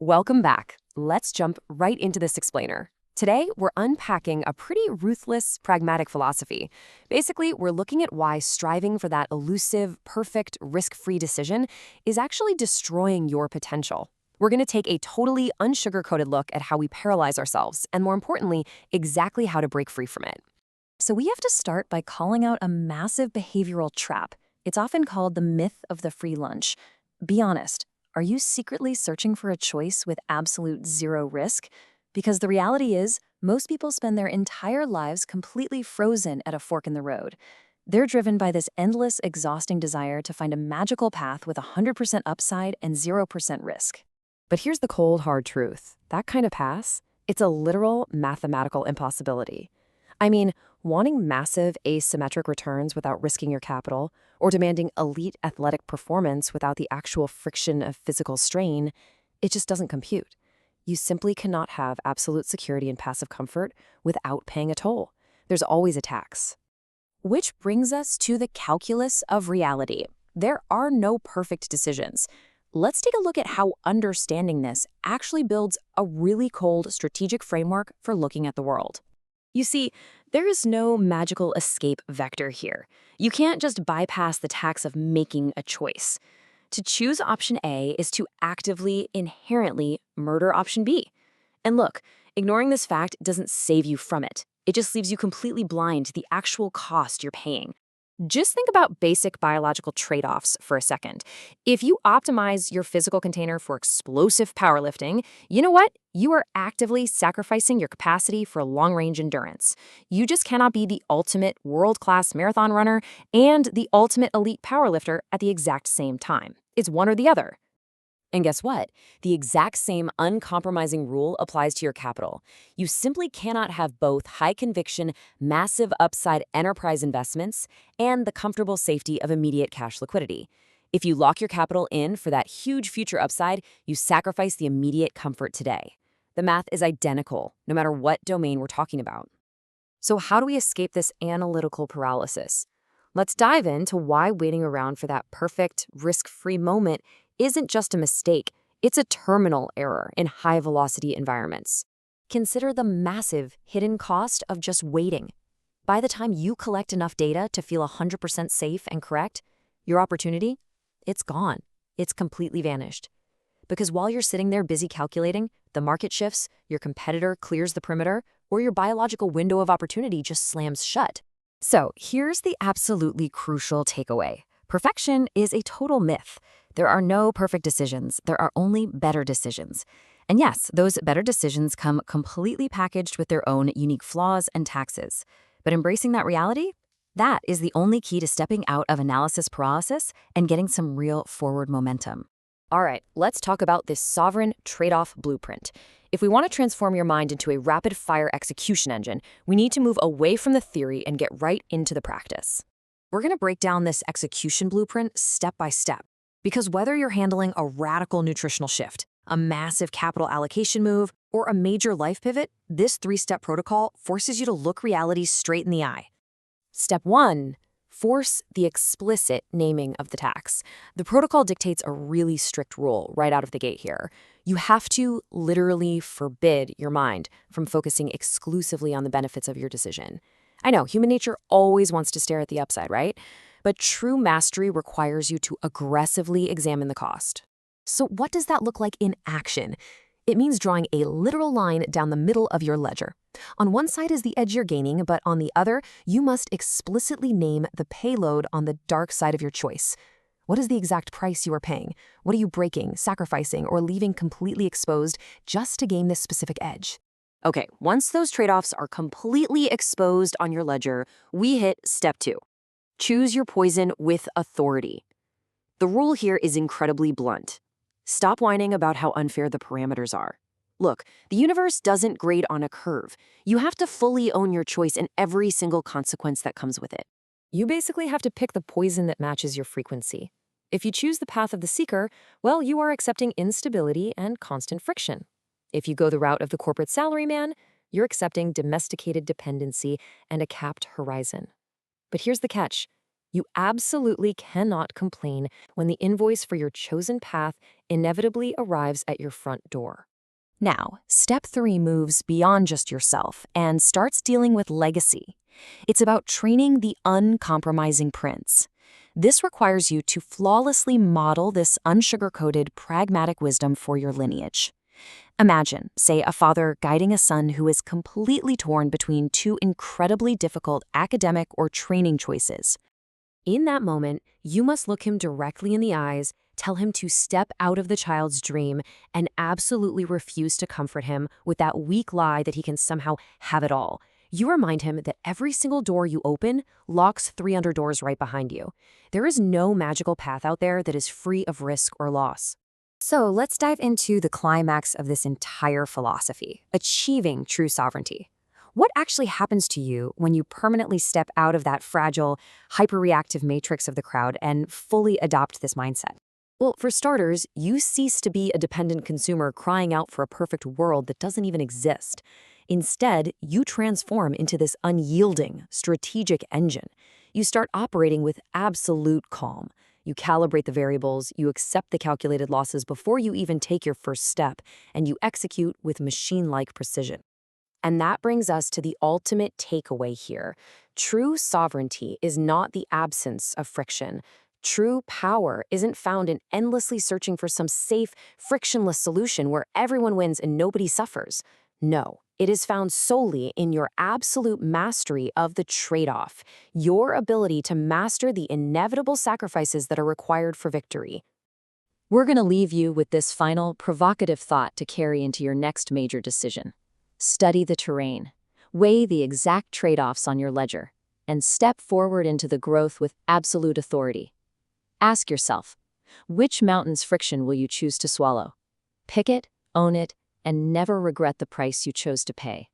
Welcome back. Let's jump right into this explainer. Today, we're unpacking a pretty ruthless, pragmatic philosophy. Basically, we're looking at why striving for that elusive, perfect, risk-free decision is actually destroying your potential. We're going to take a totally unsugar-coated look at how we paralyze ourselves, and more importantly, exactly how to break free from it. So we have to start by calling out a massive behavioral trap. It's often called the myth of the free lunch. Be honest, are you secretly searching for a choice with absolute zero risk? Because the reality is, most people spend their entire lives completely frozen at a fork in the road. They're driven by this endless, exhausting desire to find a magical path with 100% upside and 0% risk. But here's the cold, hard truth. That kind of pass, it's a literal mathematical impossibility. I mean, wanting massive asymmetric returns without risking your capital, or demanding elite athletic performance without the actual friction of physical strain, it just doesn't compute. You simply cannot have absolute security and passive comfort without paying a toll. There's always a tax. Which brings us to the calculus of reality. There are no perfect decisions. Let's take a look at how understanding this actually builds a really cold strategic framework for looking at the world. You see, there is no magical escape vector here. You can't just bypass the tax of making a choice. To choose option A is to actively, inherently murder option B. And look, ignoring this fact doesn't save you from it. It just leaves you completely blind to the actual cost you're paying. Just think about basic biological trade-offs for a second. If you optimize your physical container for explosive powerlifting, you know what? You are actively sacrificing your capacity for long-range endurance. You just cannot be the ultimate world-class marathon runner and the ultimate elite powerlifter at the exact same time. It's one or the other. And guess what? The exact same uncompromising rule applies to your capital. You simply cannot have both high-conviction, massive upside enterprise investments and the comfortable safety of immediate cash liquidity. If you lock your capital in for that huge future upside, you sacrifice the immediate comfort today. The math is identical, no matter what domain we're talking about. So how do we escape this analytical paralysis? Let's dive into why waiting around for that perfect, risk-free moment isn't just a mistake, it's a terminal error in high-velocity environments. Consider the massive hidden cost of just waiting. By the time you collect enough data to feel 100% safe and correct, your opportunity, it's gone. It's completely vanished. Because while you're sitting there busy calculating, the market shifts, your competitor clears the perimeter, or your biological window of opportunity just slams shut. So here's the absolutely crucial takeaway. Perfection is a total myth. There are no perfect decisions. There are only better decisions. And yes, those better decisions come completely packaged with their own unique flaws and taxes. But embracing that reality, that is the only key to stepping out of analysis paralysis and getting some real forward momentum. All right, let's talk about this sovereign trade-off blueprint. If we want to transform your mind into a rapid-fire execution engine, we need to move away from the theory and get right into the practice. We're going to break down this execution blueprint step by step. Because whether you're handling a radical nutritional shift, a massive capital allocation move, or a major life pivot, this three-step protocol forces you to look reality straight in the eye. Step 1. Force the explicit naming of the tax. The protocol dictates a really strict rule right out of the gate here. You have to literally forbid your mind from focusing exclusively on the benefits of your decision. I know, human nature always wants to stare at the upside, right? But true mastery requires you to aggressively examine the cost. So what does that look like in action? It means drawing a literal line down the middle of your ledger. On one side is the edge you're gaining, but on the other, you must explicitly name the payload on the dark side of your choice. What is the exact price you are paying? What are you breaking, sacrificing, or leaving completely exposed just to gain this specific edge? Okay, once those trade-offs are completely exposed on your ledger, we hit step 2. Choose your poison with authority. The rule here is incredibly blunt. Stop whining about how unfair the parameters are. Look, the universe doesn't grade on a curve. You have to fully own your choice and every single consequence that comes with it. You basically have to pick the poison that matches your frequency. If you choose the path of the seeker, well, you are accepting instability and constant friction. If you go the route of the corporate salaryman, you're accepting domesticated dependency and a capped horizon. But here's the catch. You absolutely cannot complain when the invoice for your chosen path inevitably arrives at your front door. Now, step 3 moves beyond just yourself and starts dealing with legacy. It's about training the uncompromising prince. This requires you to flawlessly model this unsugar-coated, pragmatic wisdom for your lineage. Imagine, say, a father guiding a son who is completely torn between two incredibly difficult academic or training choices. In that moment, you must look him directly in the eyes, tell him to step out of the child's dream, and absolutely refuse to comfort him with that weak lie that he can somehow have it all. You remind him that every single door you open locks 300 doors right behind you. There is no magical path out there that is free of risk or loss. So let's dive into the climax of this entire philosophy, achieving true sovereignty. What actually happens to you when you permanently step out of that fragile, hyperreactive matrix of the crowd and fully adopt this mindset? Well, for starters, you cease to be a dependent consumer crying out for a perfect world that doesn't even exist. Instead, you transform into this unyielding, strategic engine. You start operating with absolute calm. You calibrate the variables, you accept the calculated losses before you even take your first step, and you execute with machine-like precision. And that brings us to the ultimate takeaway here. True sovereignty is not the absence of friction. True power isn't found in endlessly searching for some safe, frictionless solution where everyone wins and nobody suffers. No, it is found solely in your absolute mastery of the trade-off, your ability to master the inevitable sacrifices that are required for victory. We're going to leave you with this final, provocative thought to carry into your next major decision. Study the terrain, weigh the exact trade-offs on your ledger, and step forward into the growth with absolute authority. Ask yourself, which mountain's friction will you choose to swallow? Pick it, own it, and never regret the price you chose to pay.